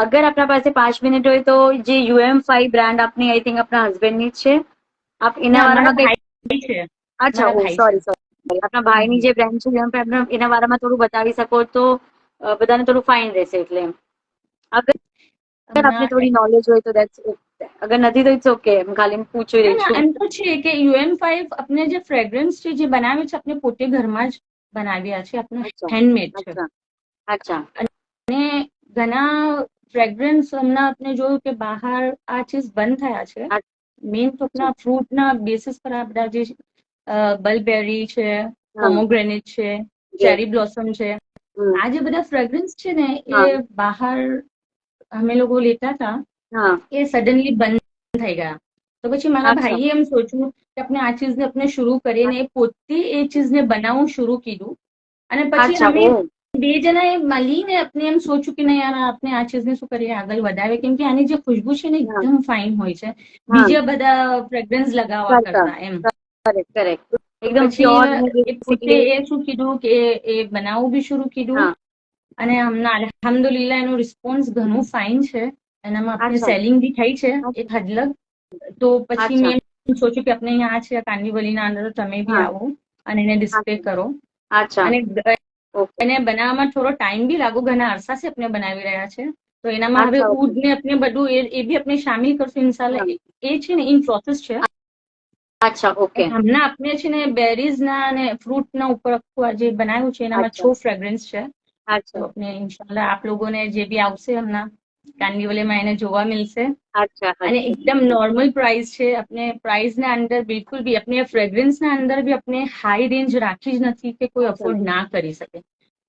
અગર આપણા પાસે 5 મિનિટ હોય તો જે UM5 બ્રાન્ડ આપની આઈ થિંક આપણા હસબન્ડની જ છે, આપ એના મારા વારામાં ભાઈ છે. અચ્છા મારા ઓ ભાઈ છે. સોરી આપણા ભાઈની જે બ્રાન્ડ છે UM5 એના વારામાં થોડું બતાવી શકો તો બધાને થોડું ફાઇન રહેશે. એટલે એમ અગર આપને થોડી નોલેજ હોય તો દેટ્સ, અગર નથી તો ઇટ્સ ઓકે, એમ ખાલી પૂછી રહી છું. એમ તો છે કે UM5 આપણે જે ફ્રેગ્રન્સ છે જે બનાવે છે આપણે પોતે ઘરમાં જ બનાવ્યા છે, આપણે હેન્ડમેડ છે. અચ્છા. અને ઘણા ફ્રેગ્રન્સ હમણાં આપણે જોયું કે બહાર આ ચીઝ બંધ થયા છે. મેઇન તો આપણા ફ્રૂટના બેસિસ પર આ બધા જે બલબેરી છે, પોમોગ્રેનેટ છે, ચેરી બ્લોસમ છે, આ જે બધા ફ્રેગ્રન્સ છે ને એ બહાર અમે લોકો લેતા હતા, એ સડનલી બંધ થઈ ગયા. તો પછી મારા ભાઈએ એમ સોચ્યું કે આપણે આ ચીજને આપણે શરૂ કરીને પોતે એ ચીજને બનાવવું શરૂ કીધું. અને પછી અમે બે જણાએ મળીને આપણે એમ સોચ્યું કે નહીં યાર આપણે આ ચીજને શું કરીએ આગળ વધારે, કેમ કે આની જે ખુશ્બુ છે ને એકદમ ફાઇન હોય છે બીજા બધા ફ્રેગ્રન્સ લગાવવા કરતા એમ. પછી એ પોતે એ શું કીધું કે એ બનાવવું બી શરૂ કીધું. અને હમણાં અલ્હમ્દુલિલ્લાહ એનો રિસ્પોન્સ ઘણું ફાઇન છે. એનામાં આપણે સેલિંગ બી થઈ છે એક હદ લગ. તો પછી મેં સોચ્યું કે આપણે અહીંયા છે કાંદીવલીના અંદર, તમે બી આવો અને એને ડિસ્પ્લે કરો. અને એને બનાવવામાં થોડો ટાઈમ બી લાગુ, ઘણા અરસાથી આપણે બનાવી રહ્યા છે. તો એનામાં હવે ઉડ ને આપણે બધું એ બી આપણે શામિલ કરશું ઇન્શાલ્લાહ. એ છે ને ઇન પ્રોસેસ છે. હમણાં આપણે છે ને બેરીઝ ના અને ફ્રૂટ ના ઉપર આખું જે બનાવ્યું છે એનામાં 6 ફ્રેગ્રન્સ છે. તો આપણે ઇન્શાલ્લાહ આપ લોકોને જે બી આવશે હમણાં કાંદીવલીમાં એને જોવા મળશે. અને એકદમ નોર્મલ પ્રાઇસ છે. આપણે પ્રાઇસ ના અંદર બિલકુલ બી આપણે ફ્રેગ્રન્સ ના અંદર બી આપણે હાઈ રેન્જ રાખી જ નથી કે કોઈ અફોર્ડ ના કરી શકે.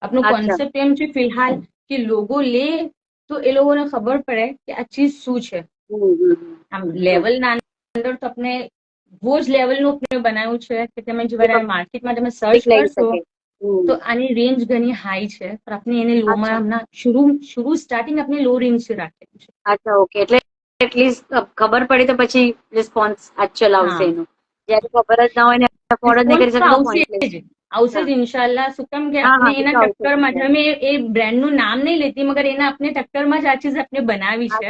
આપણું કોન્સેપ્ટ એમ છે ફિલહાલ કે લોકો લે તો એ લોકોને ખબર પડે કે આ ચીજ શું છે. આમ લેવલ ના અંદર તો આપણે બહુ જ લેવલનું આપણે બનાવ્યું છે કે તમે જયારે માર્કેટમાં તમે સર્ચ કરશો તો આની રેન્જ ઘણી હાઈ છે. પણ આપણે એને લોમાં હમણાં સ્ટાર્ટિંગ આપણે લો રેન્જ થી રાખેલું છે. અચ્છા ઓકે. એટલે એટલીસ્ટ ખબર પડી તો પછી રિસ્પોન્સ એકચ્યુઅલ આવશે એનું. જ્યારે ખબર જ ના હોય ને અફોર્ડ જ નહીં કરી શકે તો પોઈન્ટલેસ. આવશે જ ઇન્શાલ્લાહ. શું કેમ કે આપણે એના ટક્કરમાં જ, અમે એ બ્રાન્ડ નું નામ નહીં લેતી મગર એના આપણે ટક્કરમાં જ આ ચીજ આપણે બનાવી છે.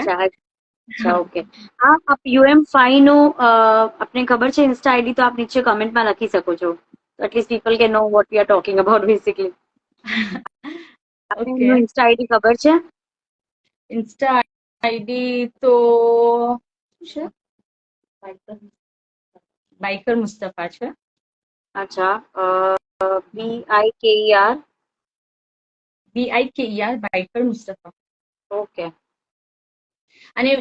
અચ્છા ઓકે. હા આપ UM5 નું આપને ખબર છે ઇન્સ્ટા આઈડી તો આપ નીચે કમેન્ટમાં લખી શકો છો. તો at least people can know what we are talking about basically. આપને ઇન્સ્ટા આઈડી ખબર છે? ઇન્સ્ટા આઈડી તો છે બાઈકર મુસ્તફા છે. અચ્છા. BIKER biker Mustafa. ઓકે. અને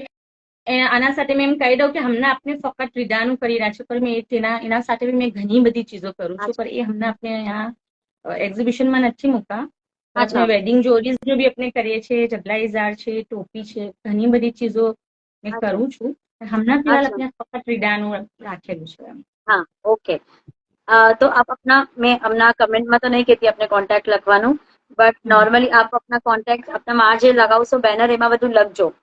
આના સાથે મેં એમ કહી દઉં કે હમણાં આપણે ફક્ત વિદાનું કરી રહ્યા છે, પણ એના સાથે મેં ઘણી બધી ચીજો કરું છું. પણ એ હમણાં આપણે અહીંયા એક્ઝિબિશનમાં નથી મૂકતા. આપણે વેડિંગ જ્વેલરીઝ બી આપણે કરીએ છીએ, જબલા ઇઝાર છે, ટોપી છે, ઘણી બધી ચીજો મેં કરું છું. હમણાં ફિલહાલ આપણે ફક્ત વિદાનું રાખેલું છે. હા ઓકે. તો આપ अपना मैं હમણાં કમેન્ટમાં તો નહીં કહેતી આપને કોન્ટેક્ટ લખવાનું, બટ નોર્મલી આપ આપના કોન્ટેક્ટ આપના જે લગાવશો બેનર એમાં બધું લખજો.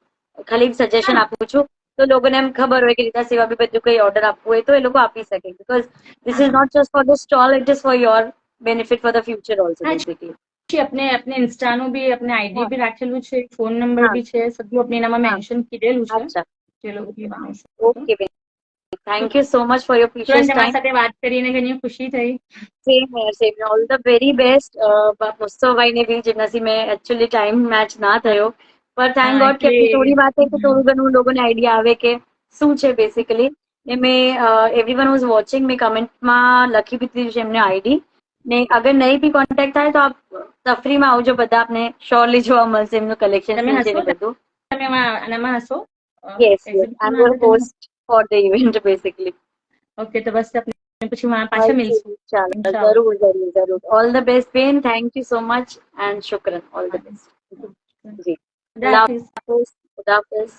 ખાલી સજેશન આપું છું તો લોકોને એમ ખબર હોય કે રીતા સિવા બી બધું કઈ ઓર્ડર આપવું હોય તો એ લોકો આપી શકે. Because this is not just for the stall, it is for your benefit for the future also basically. આપણે ઇન્સ્ટાનું બી આપણે આઈડી બી રાખેલું છે, ફોન નંબર બી છે, બધું આપણે એનામાં મેન્શન કરેલું છે. ઓકે બેન, thank you so much for your precious time. તમારી સાથે વાત કરીને ઘણી ખુશી થઈ. Same here, same. All the very best. મુસ્તફાભાઈને બી જેમનાથી મેં એકચ્યુઅલી ટાઈમ મેચ ના થયો, પર થેન્ક ગોડ કે થોડી વાત થઈ તો થોડું ઘણું લોકોને આઈડિયા આવે કે શું છે બેસિકલી. ને મેં એવરીવન વોઝ વોચિંગ, મેં કમેન્ટમાં લખી દીધી છે એમને આઈડી. ને અગર નહીં બી કોન્ટેક્ટ થાય તો આપ તફરીમાં આવજો, બધા આપને શ્યોરલી જોવા મળશે એમનું કલેક્શન શું છે ને બધું. તમે આનામાં હશો? Yes yes, I am going to host for the event basically. Okay, તો બસ પછી પાછા મળીશું. ચાલો, જરૂર જરૂર જરૂર. ઓલ ધ બેસ્ટ બેન. Thank you so much and શુક્રન. All the best. જી, ખુદા હાફિઝ.